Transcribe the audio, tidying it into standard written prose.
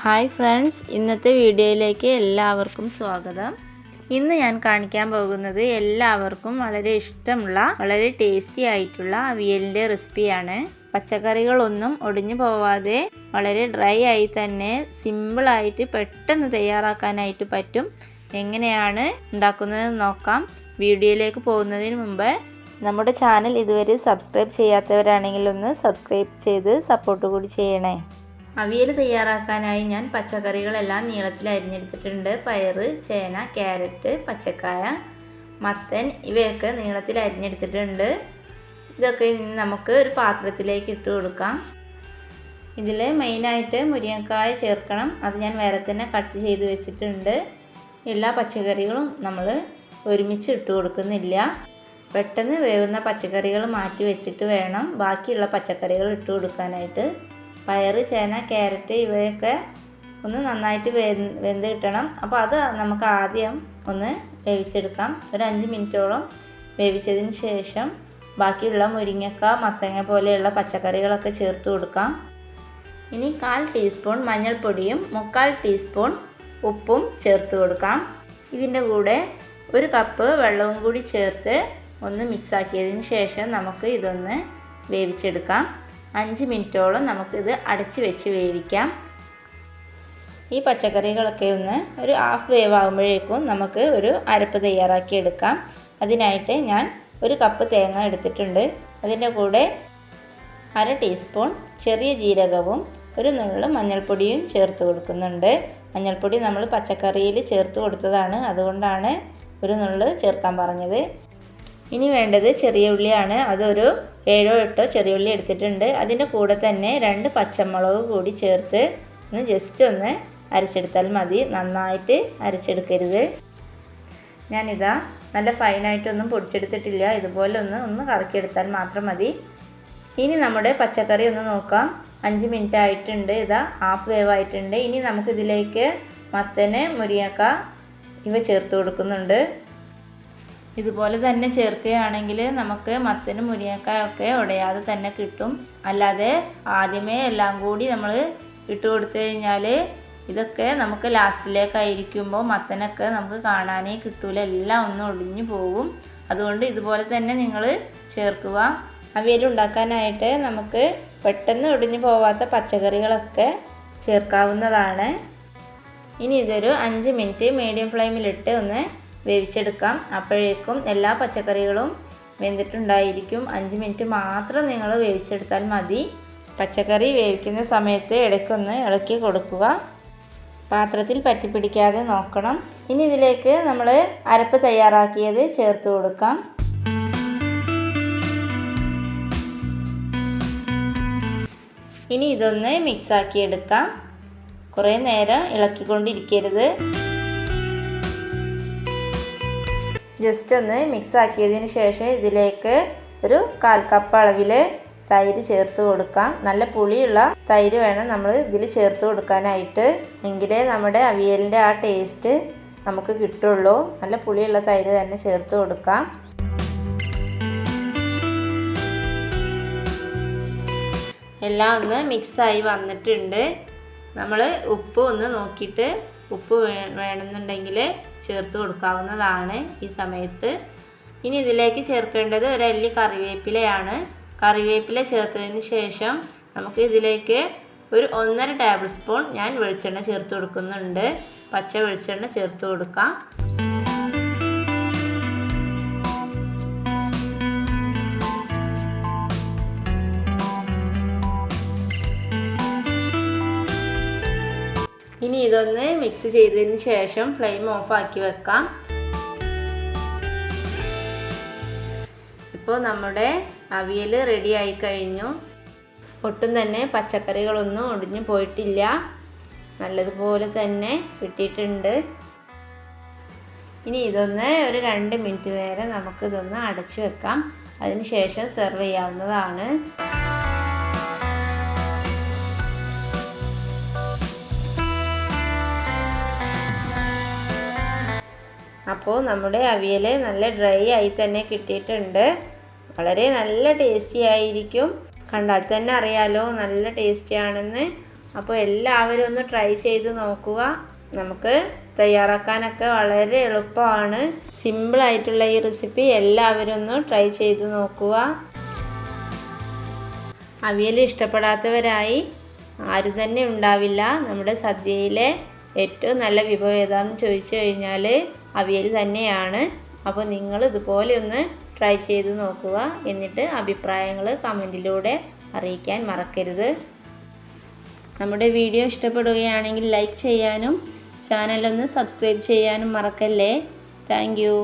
Hi friends, ഇന്നത്തെ വീഡിയോയിലേക്ക് എല്ലാവർക്കും സ്വാഗതം. ഇന്ന് ഞാൻ കാണിക്കാൻ പോകുന്നത് എല്ലാവർക്കും വളരെ ഇഷ്ടമുള്ള വളരെ ടേസ്റ്റി ആയിട്ടുള്ള അവിയലിൻ്റെ റെസിപ്പിയാണ്. പച്ചക്കറികളൊന്നും ഒടിഞ്ഞു പോവാതെ വളരെ ഡ്രൈ ആയി തന്നെ സിമ്പിളായിട്ട് പെട്ടെന്ന് തയ്യാറാക്കാനായിട്ട് പറ്റും. എങ്ങനെയാണ് ഉണ്ടാക്കുന്നത് നോക്കാം. വീഡിയോയിലേക്ക് പോകുന്നതിന് മുമ്പ് നമ്മുടെ ചാനൽ ഇതുവരെ സബ്സ്ക്രൈബ് ചെയ്യാത്തവരാണെങ്കിൽ ഒന്ന് സബ്സ്ക്രൈബ് ചെയ്ത് സപ്പോർട്ട് കൂടി ചെയ്യണേ. അവിയൽ തയ്യാറാക്കാനായി ഞാൻ പച്ചക്കറികളെല്ലാം നീളത്തിൽ അരിഞ്ഞെടുത്തിട്ടുണ്ട്. പയറ്, ചേന, ക്യാരറ്റ്, പച്ചക്കായ, മത്തൻ ഇവയൊക്കെ നീളത്തിൽ അരിഞ്ഞെടുത്തിട്ടുണ്ട്. ഇതൊക്കെ നമുക്ക് ഒരു പാത്രത്തിലേക്ക് ഇട്ട് കൊടുക്കാം. ഇതിൽ മെയിനായിട്ട് മുരിങ്ങക്കായ ചേർക്കണം. അത് ഞാൻ വേറെ തന്നെ കട്ട് ചെയ്ത് വെച്ചിട്ടുണ്ട്. എല്ലാ പച്ചക്കറികളും നമ്മൾ ഒരുമിച്ച് ഇട്ട് കൊടുക്കുന്നില്ല. പെട്ടെന്ന് വേവുന്ന പച്ചക്കറികൾ മാറ്റി വെച്ചിട്ട് വേണം ബാക്കിയുള്ള പച്ചക്കറികൾ ഇട്ട് കൊടുക്കാനായിട്ട്. പയറ്, ചേന, ക്യാരറ്റ് ഇവയൊക്കെ ഒന്ന് നന്നായിട്ട് വെന്ത് കിട്ടണം. അപ്പോൾ അത് നമുക്ക് ആദ്യം ഒന്ന് വേവിച്ചെടുക്കാം. ഒരു 5 മിനിറ്റോളം വേവിച്ചതിന് ശേഷം ബാക്കിയുള്ള മുരിങ്ങക്ക, മത്തങ്ങ പോലെയുള്ള പച്ചക്കറികളൊക്കെ ചേർത്ത് കൊടുക്കാം. ഇനി 1/4 ടീസ്പൂൺ മഞ്ഞൾപ്പൊടിയും 3/4 ടീസ്പൂൺ ഉപ്പും ചേർത്ത് കൊടുക്കാം. ഇതിൻ്റെ കൂടെ 1 കപ്പ് വെള്ളവും കൂടി ചേർത്ത് ഒന്ന് മിക്സാക്കിയതിന് ശേഷം നമുക്ക് ഇതൊന്ന് വേവിച്ചെടുക്കാം. 5 മിനിറ്റോളം നമുക്കിത് അടച്ച് വെച്ച് വേവിക്കാം. ഈ പച്ചക്കറികളൊക്കെ ഒന്ന് ഒരു ഹാഫ് വേവ് ആകുമ്പോഴേക്കും നമുക്ക് ഒരു അരപ്പ് തയ്യാറാക്കി എടുക്കാം. അതിനായിട്ട് ഞാൻ 1 കപ്പ് തേങ്ങ എടുത്തിട്ടുണ്ട്. അതിൻ്റെ കൂടെ 1/2 ടീസ്പൂൺ ചെറിയ ജീരകവും 1 നുള്ള് മഞ്ഞൾപ്പൊടിയും ചേർത്ത് കൊടുക്കുന്നുണ്ട്. മഞ്ഞൾപ്പൊടി നമ്മൾ പച്ചക്കറിയിൽ ചേർത്ത് കൊടുത്തതാണ്, അതുകൊണ്ടാണ് 1 നുള്ള് ചേർക്കാൻ പറഞ്ഞത്. ഇനി വേണ്ടത് ചെറിയ ഉള്ളിയാണ്. അതൊരു 7-8 ചെറിയ ഉള്ളി എടുത്തിട്ടുണ്ട്. അതിൻ്റെ കൂടെ തന്നെ 2 പച്ചമുളക് കൂടി ചേർത്ത് ഒന്ന് ജസ്റ്റ് ഒന്ന് അരച്ചെടുത്താൽ മതി. നന്നായിട്ട് അരച്ചെടുക്കരുത്. ഞാനിതാ നല്ല ഫൈനായിട്ടൊന്നും പൊടിച്ചെടുത്തിട്ടില്ല. ഇതുപോലെ ഒന്ന് കറക്കിയെടുത്താൽ മാത്രം മതി. ഇനി നമ്മുടെ പച്ചക്കറി ഒന്ന് നോക്കാം. 5 മിനിറ്റ് ആയിട്ടുണ്ട്. ഇതാ ഹാഫ് വേവ് ആയിട്ടുണ്ട്. ഇനി നമുക്കിതിലേക്ക് മത്തന്, മുരിങ്ങക്ക ഇവ ചേർത്ത് കൊടുക്കുന്നുണ്ട്. ഇതുപോലെ തന്നെ ചേർക്കുകയാണെങ്കിൽ നമുക്ക് മത്തനും മുരിങ്ങക്കായൊക്കെ ഉടയാതെ തന്നെ കിട്ടും. അല്ലാതെ ആദ്യമേ എല്ലാം കൂടി നമ്മൾ ഇട്ട് കൊടുത്തു കഴിഞ്ഞാൽ ഇതൊക്കെ നമുക്ക് ലാസ്റ്റിലേക്കായിരിക്കുമ്പോൾ മത്തനൊക്കെ നമുക്ക് കാണാനേ കിട്ടൂല. എല്ലാം ഒന്ന് ഒടിഞ്ഞു പോകും. അതുകൊണ്ട് ഇതുപോലെ തന്നെ നിങ്ങൾ ചേർക്കുക. അവിയൽ ഉണ്ടാക്കാനായിട്ട് നമുക്ക് പെട്ടെന്ന് ഒടിഞ്ഞു പോവാത്ത പച്ചക്കറികളൊക്കെ ചേർക്കാവുന്നതാണ്. ഇനി ഇതൊരു 5 മിനിറ്റ് മീഡിയം ഫ്ലെയിമിലിട്ട് ഒന്ന് വേവിച്ചെടുക്കാം. അപ്പോഴേക്കും എല്ലാ പച്ചക്കറികളും വെന്തിട്ടുണ്ടായിരിക്കും. 5 മിനിറ്റ് മാത്രം നിങ്ങൾ വേവിച്ചെടുത്താൽ മതി. പച്ചക്കറി വേവിക്കുന്ന സമയത്ത് ഇടയ്ക്കൊന്ന് ഇളക്കി കൊടുക്കുക. പാത്രത്തിൽ പറ്റിപ്പിടിക്കാതെ നോക്കണം. ഇനി ഇതിലേക്ക് നമ്മൾ അരപ്പ് തയ്യാറാക്കിയത് ചേർത്ത് കൊടുക്കാം. ഇനി ഇതൊന്ന് മിക്സാക്കി എടുക്കാം. കുറേ നേരം ഇളക്കിക്കൊണ്ടിരിക്കരുത്. ജസ്റ്റ് ഒന്ന് മിക്സ് ആക്കിയതിന് ശേഷം ഇതിലേക്ക് ഒരു 1/4 കപ്പ് അളവിൽ തൈര് ചേർത്ത് കൊടുക്കാം. നല്ല പുളിയുള്ള തൈര് വേണം നമ്മൾ ഇതിൽ ചേർത്ത് കൊടുക്കാനായിട്ട്. എങ്കിലേ നമ്മുടെ അവിയലിൻ്റെ ആ ടേസ്റ്റ് നമുക്ക് കിട്ടുള്ളൂ. നല്ല പുളിയുള്ള തൈര് തന്നെ ചേർത്ത് കൊടുക്കാം. എല്ലാം ഒന്ന് മിക്സായി വന്നിട്ടുണ്ട്. നമ്മൾ ഉപ്പ് ഒന്ന് നോക്കിയിട്ട് ഉപ്പ് വേണമെന്നുണ്ടെങ്കിൽ ചേർത്ത് കൊടുക്കാവുന്നതാണ് ഈ സമയത്ത്. ഇനി ഇതിലേക്ക് ചേർക്കേണ്ടത് 1 അല്ലി കറിവേപ്പിലയാണ്. കറിവേപ്പില ചേർത്തതിന് ശേഷം നമുക്ക് ഇതിലേക്ക് ഒരു 1.5 ടേബിൾ സ്പൂൺ ഞാൻ വെളിച്ചെണ്ണ ചേർത്ത് കൊടുക്കുന്നുണ്ട്. പച്ച വെളിച്ചെണ്ണ ചേർത്ത് കൊടുക്കാം. ഇനി ഇതൊന്ന് മിക്സ് ചെയ്തതിന് ശേഷം ഫ്ലെയിം ഓഫാക്കി വെക്കാം. ഇപ്പോൾ നമ്മുടെ അവിയൽ റെഡി ആയി കഴിഞ്ഞു. ഒട്ടും തന്നെ പച്ചക്കറികളൊന്നും ഒടിഞ്ഞു പോയിട്ടില്ല. നല്ലതുപോലെ തന്നെ കിട്ടിയിട്ടുണ്ട്. ഇനി ഇതൊന്ന് ഒരു 2 മിനിറ്റ് നേരം നമുക്കിതൊന്ന് അടച്ചു വെക്കാം. അതിന് ശേഷം സെർവ് ചെയ്യാവുന്നതാണ്. അപ്പോൾ നമ്മുടെ അവിയൽ നല്ല ഡ്രൈ ആയി തന്നെ കിട്ടിയിട്ടുണ്ട്. വളരെ നല്ല ടേസ്റ്റി ആയിരിക്കും. കണ്ടാൽ തന്നെ അറിയാലോ നല്ല ടേസ്റ്റി ആണെന്ന്. അപ്പോൾ എല്ലാവരും ഒന്ന് ട്രൈ ചെയ്ത് നോക്കുക. നമുക്ക് തയ്യാറാക്കാനൊക്കെ വളരെ എളുപ്പമാണ്. സിമ്പിളായിട്ടുള്ള ഈ റെസിപ്പി എല്ലാവരും ഒന്ന് ട്രൈ ചെയ്ത് നോക്കുക. അവിയൽ ഇഷ്ടപ്പെടാത്തവരായി ആരും തന്നെ ഉണ്ടാവില്ല. നമ്മുടെ സദ്യയിലെ ഏറ്റവും നല്ല വിഭവം ഏതാണെന്ന് ചോദിച്ചു കഴിഞ്ഞാൽ അവിയൽ തന്നെയാണ്. അപ്പോൾ നിങ്ങൾ ഇതുപോലെ ഒന്ന് ട്രൈ ചെയ്ത് നോക്കുക. എന്നിട്ട് അഭിപ്രായങ്ങൾ കമൻറ്റിലൂടെ അറിയിക്കാൻ മറക്കരുത്. നമ്മുടെ വീഡിയോ ഇഷ്ടപ്പെടുകയാണെങ്കിൽ ലൈക്ക് ചെയ്യാനും ചാനലൊന്ന് സബ്സ്ക്രൈബ് ചെയ്യാനും മറക്കല്ലേ. Thank you.